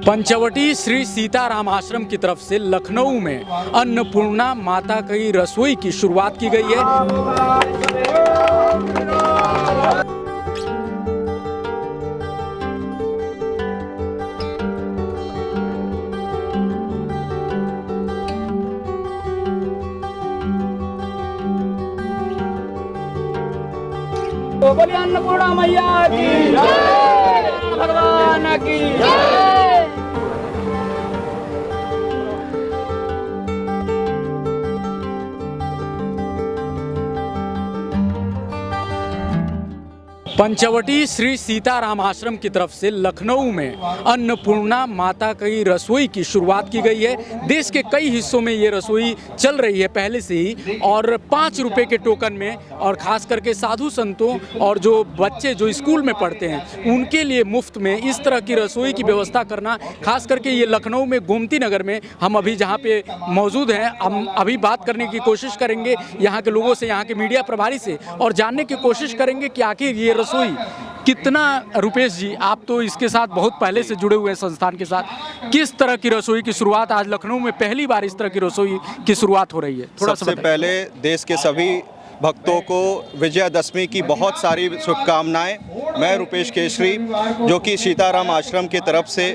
पंचवटी श्री सीताराम आश्रम की तरफ से लखनऊ में अन्नपूर्णा माता की रसोई की शुरुआत की गई है। बोलिए अन्नपूर्णा मैया की जय, भगवान की जय। पंचवटी श्री सीताराम आश्रम की तरफ से लखनऊ में अन्नपूर्णा माता की रसोई की शुरुआत की गई है। देश के कई हिस्सों में ये रसोई चल रही है पहले से ही, और 5 रुपए के टोकन में, और ख़ास करके साधु संतों और जो बच्चे जो स्कूल में पढ़ते हैं उनके लिए मुफ्त में इस तरह की रसोई की व्यवस्था करना, खास करके ये लखनऊ में गोमती नगर में हम अभी जहाँ पे मौजूद हैं, हम अभी बात करने की कोशिश करेंगे यहाँ के लोगों से, यहाँ के मीडिया प्रभारी से, और जानने की कोशिश करेंगे कि आखिर ये रसोई कितना, रुपेश जी आप तो इसके साथ बहुत पहले से जुड़े हुए हैं संस्थान के साथ, किस तरह की रसोई की शुरुआत आज लखनऊ में पहली बार इस तरह की रसोई की शुरुआत हो रही है? थोड़ा सबसे पहले देश के सभी भक्तों को विजयादशमी की बहुत सारी शुभकामनाएं। मैं रुपेश केसरी, जो कि सीताराम आश्रम की तरफ से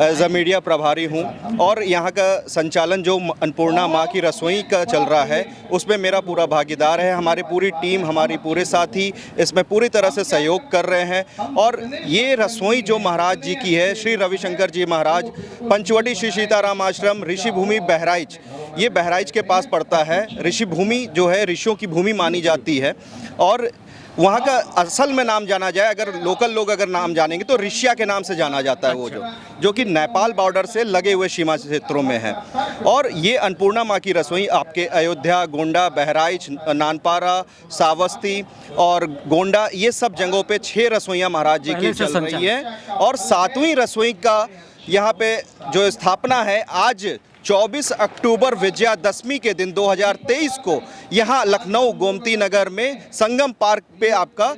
एज अ मीडिया प्रभारी हूं, और यहां का संचालन जो अन्नपूर्णा माँ की रसोई का चल रहा है उसमें मेरा पूरा भागीदार है। हमारी पूरी टीम, हमारी पूरे साथी इसमें पूरी तरह से सहयोग कर रहे हैं। और ये रसोई जो महाराज जी की है, श्री रविशंकर जी महाराज, पंचवटी श्री सीताराम आश्रम, ऋषि भूमि बहराइच, ये बहराइच के पास पड़ता है। ऋषि भूमि जो है ऋषियों की भूमि मानी जाती है, और वहाँ का असल में नाम जाना जाए, अगर लोकल लोग अगर नाम जानेंगे तो ऋषिया के नाम से जाना जाता है। वो जो कि नेपाल बॉर्डर से लगे हुए सीमा क्षेत्रों में है। और ये अन्नपूर्णा माँ की रसोई आपके अयोध्या, गोंडा, बहराइच, नानपारा, सावस्ती और गोंडा, ये सब जगहों पे 6 रसोइयाँ महाराज जी की चल रही है। और 7वीं रसोई का यहाँ पे जो स्थापना है आज 24 अक्टूबर विजयादशमी के दिन 2023 को यहाँ लखनऊ गोमती नगर में संगम पार्क पे आपका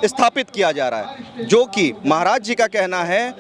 स्थापित किया जा रहा है। जो कि महाराज जी का कहना है,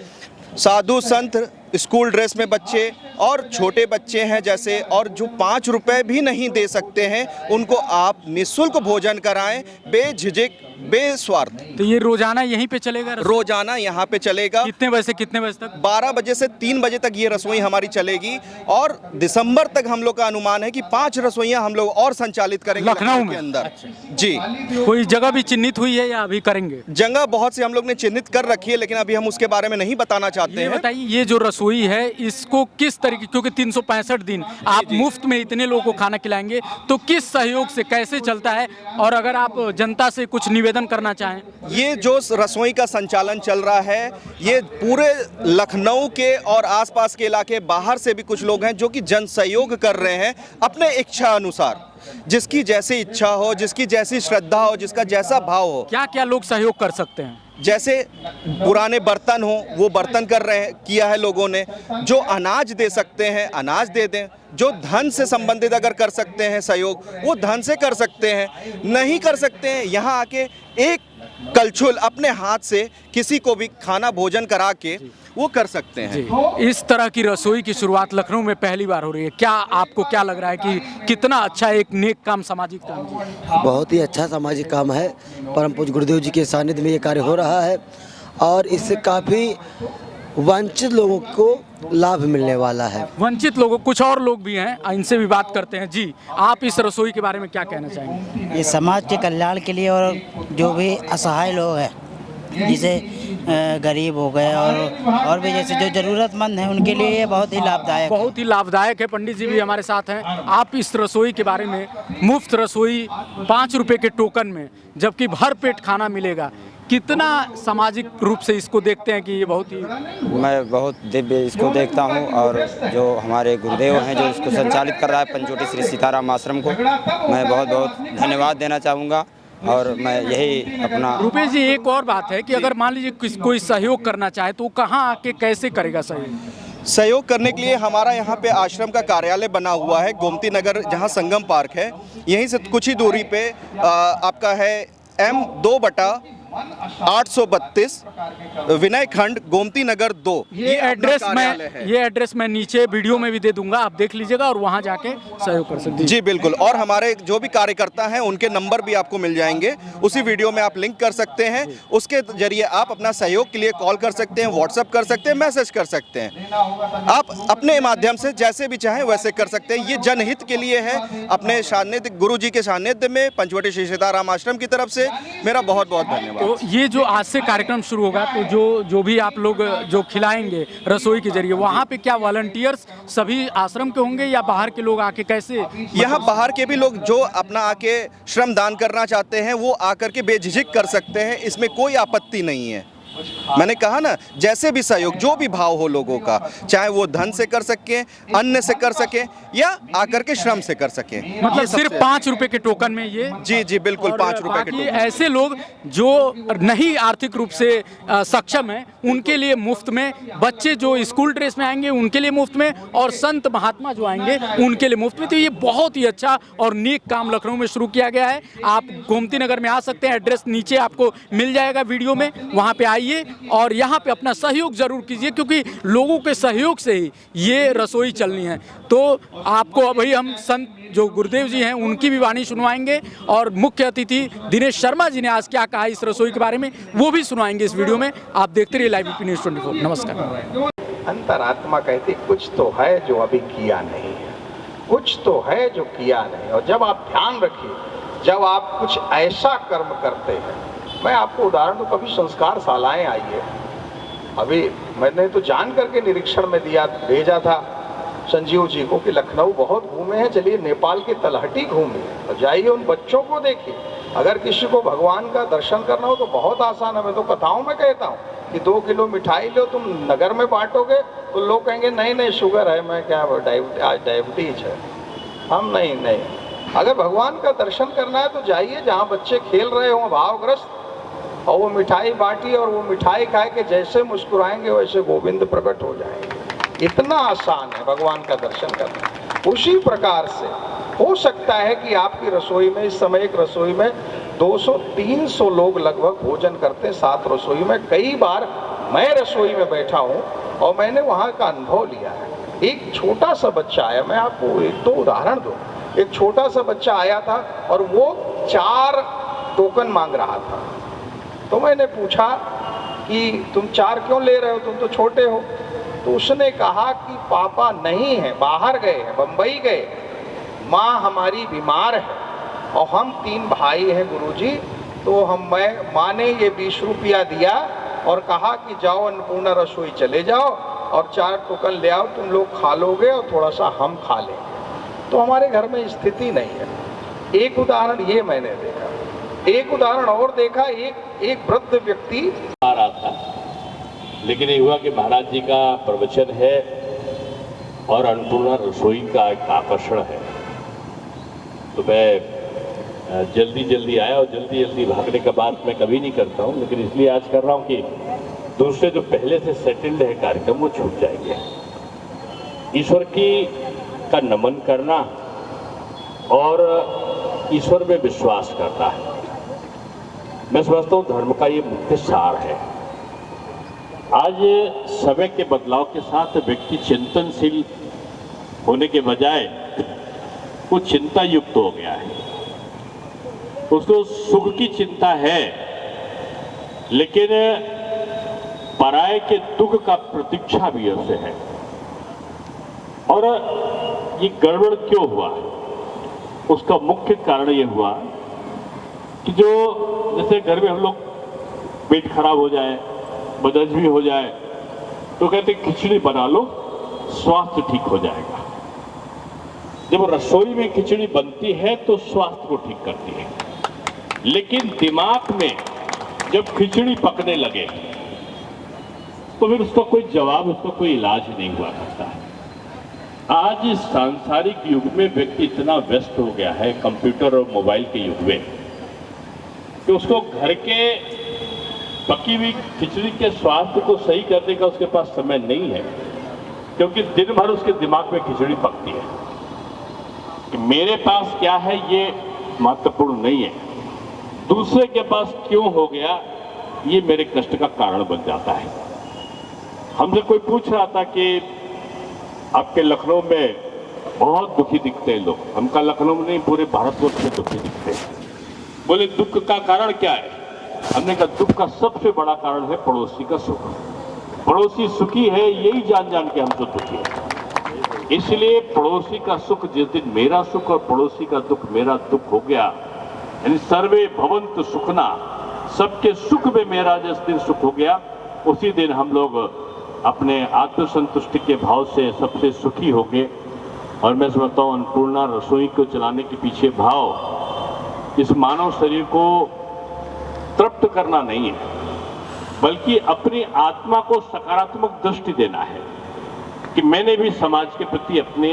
साधु संत, स्कूल ड्रेस में बच्चे और छोटे बच्चे हैं जैसे, और जो 5 रुपए भी नहीं दे सकते हैं उनको आप निःशुल्क भोजन कराएं, बेझिझक, बेस्वार्थ। तो ये रोजाना यहीं पे चलेगा? रोजाना यहाँ पे चलेगा। कितने बजे से कितने बजे तक? 12 बजे से 3 बजे तक ये रसोई हमारी चलेगी, और दिसंबर तक हम लोग का अनुमान है कि 5 रसोइयाँ हम लोग और संचालित करेंगे लखनऊ के अंदर। जी, कोई जगह भी चिन्हित हुई है या अभी करेंगे? जगह बहुत से हम लोग ने चिन्हित कर रखी है, लेकिन अभी हम उसके बारे में नहीं बताना चाहते हैं। बताइए, ये जो रसोई है इसको किस तरीके, क्योंकि 365 दिन आप मुफ्त में इतने लोगों को खाना खिलाएंगे, तो किस सहयोग से कैसे चलता है? और अगर आप जनता से कुछ निवेदन करना चाहें। ये जो रसोई का संचालन चल रहा है, ये पूरे लखनऊ के और आसपास के इलाके, बाहर से भी कुछ लोग हैं जो कि जन सहयोग कर रहे हैं अपने इच्छा अनुसार। जिसकी जैसी इच्छा हो, जिसकी जैसी श्रद्धा हो, जिसका जैसा भाव हो। क्या क्या लोग सहयोग कर सकते हैं? जैसे पुराने बर्तन हो, वो बर्तन किया है लोगों ने। जो अनाज दे सकते हैं अनाज दे दें, जो धन से संबंधित अगर कर सकते हैं सहयोग, वो धन से कर सकते हैं। नहीं कर सकते हैं, यहाँ आके एक कलछुल अपने हाथ से किसी को भी खाना भोजन करा के वो कर सकते हैं। इस तरह की रसोई की शुरुआत लखनऊ में पहली बार हो रही है। क्या आपको क्या लग रहा है कि कितना अच्छा एक नेक काम, सामाजिक काम? बहुत ही अच्छा सामाजिक काम है। परम पूज्य गुरुदेव जी के सानिध्य में ये कार्य हो रहा है, और इससे काफ़ी वंचित लोगों को लाभ मिलने वाला है। वंचित लोगों, कुछ और लोग भी हैं, इनसे भी बात करते हैं। जी, आप इस रसोई के बारे में क्या कहना चाहेंगे? ये समाज के कल्याण के लिए, और जो भी असहाय लोग हैं, जैसे गरीब हो गए और भी जैसे जो ज़रूरतमंद हैं, उनके लिए ये बहुत ही लाभदायक है। बहुत ही लाभदायक है। पंडित जी भी हमारे साथ हैं। आप इस रसोई के बारे में, मुफ्त रसोई 5 रुपए के टोकन में, जबकि भर पेट खाना मिलेगा, कितना सामाजिक रूप से इसको देखते हैं कि ये बहुत ही? मैं बहुत दिव्य इसको देखता हूँ, और जो हमारे गुरुदेव हैं जो इसको संचालित कर रहा है पंचवटी श्री सीताराम आश्रम को, मैं बहुत बहुत धन्यवाद देना चाहूँगा। और मैं यही अपना। रुपेश जी, एक और बात है कि अगर मान लीजिए कोई सहयोग करना चाहे तो कहाँ आके कैसे करेगा सहयोग करने के लिए हमारा यहाँ पे आश्रम का कार्यालय बना हुआ है गोमती नगर, जहाँ संगम पार्क है। यहीं से कुछ ही दूरी पे आपका है M2/1 832 विनय खंड गोमती नगर 2। ये एड्रेस मैं नीचे वीडियो में भी दे दूंगा, आप देख लीजिएगा और वहां जाके सहयोग कर सकते हैं। जी बिल्कुल, और हमारे जो भी कार्यकर्ता हैं उनके नंबर भी आपको मिल जाएंगे, उसी वीडियो में आप लिंक कर सकते हैं, उसके जरिए आप अपना सहयोग के लिए कॉल कर सकते हैं, व्हाट्सएप कर सकते हैं, मैसेज कर सकते हैं। आप अपने माध्यम से जैसे भी चाहें वैसे कर सकते हैं। ये जनहित के लिए है। अपने सानिध्य, गुरु जी के सानिध्य में पंचवटी श्री सीताराम आश्रम की तरफ से मेरा बहुत बहुत धन्यवाद। तो ये जो आज से कार्यक्रम शुरू होगा, तो जो भी आप लोग जो खिलाएंगे रसोई के जरिए, वहाँ पे क्या वॉलंटियर्स सभी आश्रम के होंगे या बाहर के लोग आके कैसे? यहाँ बाहर के भी लोग जो अपना आके श्रम दान करना चाहते हैं वो आकर के बेझिझक कर सकते हैं, इसमें कोई आपत्ति नहीं है। मैंने कहा ना, जैसे भी सहयोग, जो भी भाव हो लोगों का, चाहे वो धन से कर सके, अन्न से कर सके या आकर के श्रम से कर सके। मतलब सिर्फ 5 रुपए के टोकन में ये? जी जी बिल्कुल, 5 रुपए के बाकी टोकन। ऐसे लोग जो नहीं आर्थिक रूप से सक्षम है उनके लिए मुफ्त में, बच्चे जो स्कूल ड्रेस में आएंगे उनके लिए मुफ्त में, और संत महात्मा जो आएंगे उनके लिए मुफ्त में। तो ये बहुत ही अच्छा और नेक काम लखनऊ में शुरू किया गया है। आप गोमती नगर में आ सकते हैं, एड्रेस नीचे आपको मिल जाएगा वीडियो में, वहाँ पे आइए और यहाँ पे अपना सहयोग जरूर कीजिए, क्योंकि लोगों के सहयोग से ही ये रसोई चलनी है। तो आपको अभी हम संत जो गुरुदेव जी हैं उनकी भी वाणी सुनवाएंगे, और मुख्य अतिथि दिनेश शर्मा जी ने आज क्या कहा इस रसोई के बारे में वो भी सुनवाएंगे इस वीडियो में। आप देखते रहिए लाइव यूपी न्यूज़ 24। नमस्कार। अंतरात्मा कहती कुछ तो है जो अभी किया नहीं है, कुछ तो है जो किया नहीं। और जब आप ध्यान रखिए, जब आप कुछ ऐसा कर्म करते हैं, मैं आपको उदाहरण दूं, कभी संस्कार शालाएं आई है, अभी मैंने तो जान करके निरीक्षण में भेजा था संजीव जी को कि लखनऊ बहुत घूमे हैं, चलिए नेपाल की तलहटी घूमिए और जाइए उन बच्चों को देखिए। अगर किसी को भगवान का दर्शन करना हो तो बहुत आसान है। मैं तो कथाओं में कहता हूँ कि 2 किलो मिठाई लो, तुम नगर में बांटोगे तो लोग कहेंगे नहीं नहीं शुगर है, मैं क्या आज डायबिटीज है। हम नहीं, अगर भगवान का दर्शन करना है तो जाइए जहाँ बच्चे खेल रहे हों भावग्रस्त, और वो मिठाई बांटिए, और वो मिठाई खाए के जैसे मुस्कुराएंगे वैसे गोविंद प्रकट हो जाएंगे। इतना आसान है भगवान का दर्शन करना। उसी प्रकार से हो सकता है कि आपकी रसोई में इस समय एक रसोई में 200-300 लोग लगभग भोजन करते हैं, 7 रसोई में। कई बार मैं रसोई में बैठा हूँ और मैंने वहाँ का अनुभव लिया है। एक छोटा सा बच्चा आया, मैं आपको 1-2 उदाहरण दूँ। एक छोटा सा बच्चा आया था और वो 4 टोकन मांग रहा था। तो मैंने पूछा कि तुम 4 क्यों ले रहे हो, तुम तो छोटे हो। तो उसने कहा कि पापा नहीं है, बाहर गए हैं, बम्बई गए, माँ हमारी बीमार है और हम 3 भाई हैं गुरुजी। तो माँ ने ये 20 रुपया दिया और कहा कि जाओ अन्नपूर्णा रसोई चले जाओ और 4 टोकन ले आओ, तुम लोग खा लोगे और थोड़ा सा हम खा लेंगे। तो हमारे घर में स्थिति नहीं है। एक उदाहरण ये मैंने देखा। एक उदाहरण और देखा, एक वृद्ध व्यक्ति आ रहा था, लेकिन ये हुआ कि महाराज जी का प्रवचन है और अन्नपूर्णा रसोई का एक आकर्षण है, तो मैं जल्दी आया। और जल्दी भागने का बात मैं कभी नहीं करता हूँ, लेकिन इसलिए आज कर रहा हूँ कि दूसरे जो पहले से सेटल्ड है कार्यक्रम वो छूट जाएंगे। ईश्वर का नमन करना और ईश्वर में विश्वास करना है, मैं समझता हूँ धर्म का ये मुख्य सार है। आज समय के बदलाव के साथ व्यक्ति चिंतनशील होने के बजाय वो चिंता युक्त हो गया है। उसको सुख की चिंता है, लेकिन पराये के दुख का प्रतीक्षा भी उसे है। और ये गड़बड़ क्यों हुआ, उसका मुख्य कारण ये हुआ कि जो जैसे घर में हम लोग पेट खराब हो जाए, बदहजमी हो जाए, तो कहते खिचड़ी बना लो, स्वास्थ्य ठीक हो जाएगा। जब रसोई में खिचड़ी बनती है तो स्वास्थ्य को ठीक करती है, लेकिन दिमाग में जब खिचड़ी पकने लगे तो फिर उसका कोई जवाब, उसका कोई इलाज नहीं हुआ करता है। आज इस सांसारिक युग में व्यक्ति इतना व्यस्त हो गया है, कंप्यूटर और मोबाइल के युग में, कि उसको घर के पकी हुई खिचड़ी के स्वास्थ्य को सही करने का उसके पास समय नहीं है, क्योंकि दिन भर उसके दिमाग में खिचड़ी पकती है। कि मेरे पास क्या है ये महत्वपूर्ण नहीं है, दूसरे के पास क्यों हो गया ये मेरे कष्ट का कारण बन जाता है। हमसे कोई पूछ रहा था कि आपके लखनऊ में बहुत दुखी दिखते हैं लोग। हम कहा लखनऊ में नहीं, पूरे भारतवर्ष में दुखी दिखते हैं। बोले दुख का कारण क्या है? हमने कहा दुख का सबसे बड़ा कारण है पड़ोसी का सुख। पड़ोसी सुखी है यही जान जान के हम तो दुखी है। इसलिए पड़ोसी का सुख जिस दिन मेरा सुख और पड़ोसी का दुख मेरा दुख हो गया, यानी सर्वे भवन्तु सुखना, सबके सुख में मेरा जिस दिन सुख हो गया, उसी दिन हम लोग अपने आत्मसंतुष्टि के भाव से सबसे सुखी हो गए। और मैं समझता हूँ अन्नपूर्णा रसोई को चलाने के पीछे भाव इस मानव शरीर को तृप्त करना नहीं है, बल्कि अपनी आत्मा को सकारात्मक दृष्टि देना है कि मैंने भी समाज के प्रति अपने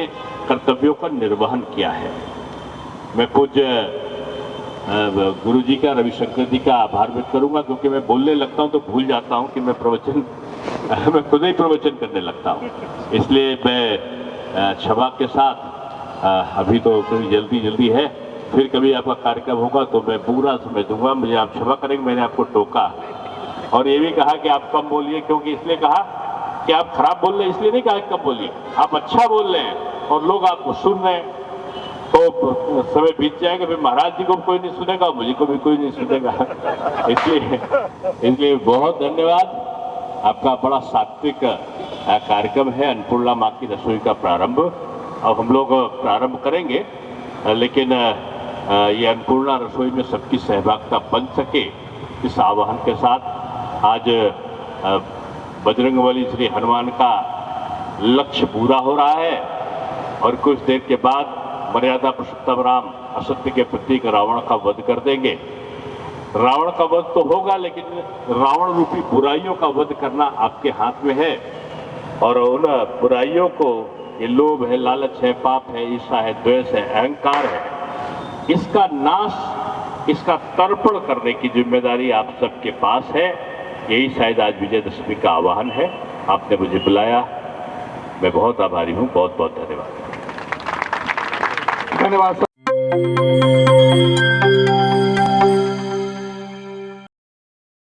कर्तव्यों का निर्वहन किया है। मैं पूज्य गुरु जी का, रविशंकर जी का आभार व्यक्त करूंगा, क्योंकि मैं बोलने लगता हूं तो भूल जाता हूं कि मैं खुद ही प्रवचन करने लगता हूं। इसलिए मैं क्षमा के साथ अभी तो जल्दी है, फिर कभी आपका कार्यक्रम होगा तो मैं पूरा समय दूंगा। मुझे आप क्षमा करेंगे, मैंने आपको टोका और ये भी कहा कि आप कम बोलिए, क्योंकि इसलिए कहा कि आप खराब बोल रहे हैं, इसलिए नहीं कहा कम बोलिए, आप अच्छा बोल रहे हैं और लोग आपको सुन रहे हैं, तो समय बीत जाएगा, फिर महाराज जी को कोई नहीं सुनेगा, मुझे को भी कोई नहीं सुनेगा। इसलिए बहुत धन्यवाद। आपका बड़ा सात्विक कार्यक्रम है अन्नपूर्णा माँ की रसोई का प्रारंभ। अब हम लोग प्रारंभ करेंगे, लेकिन ये अन्नपूर्णा रसोई में सबकी सहभागिता बन सके, इस आह्वान के साथ आज बजरंगबली श्री हनुमान का लक्ष्य पूरा हो रहा है और कुछ देर के बाद मर्यादा पुरुषोत्तम राम असत्य के प्रतीक रावण का वध कर देंगे। रावण का वध तो होगा, लेकिन रावण रूपी बुराइयों का वध करना आपके हाथ में है। और उन बुराइयों को, ये लोभ है, लालच है, पाप है, ईर्ष्या है, द्वेष है, अहंकार है, इसका नाश, इसका तर्पण करने की जिम्मेदारी आप सबके पास है। यही शायद आज विजयदशमी का आह्वान है। आपने मुझे बुलाया, मैं बहुत आभारी हूँ। बहुत बहुत धन्यवाद। धन्यवाद।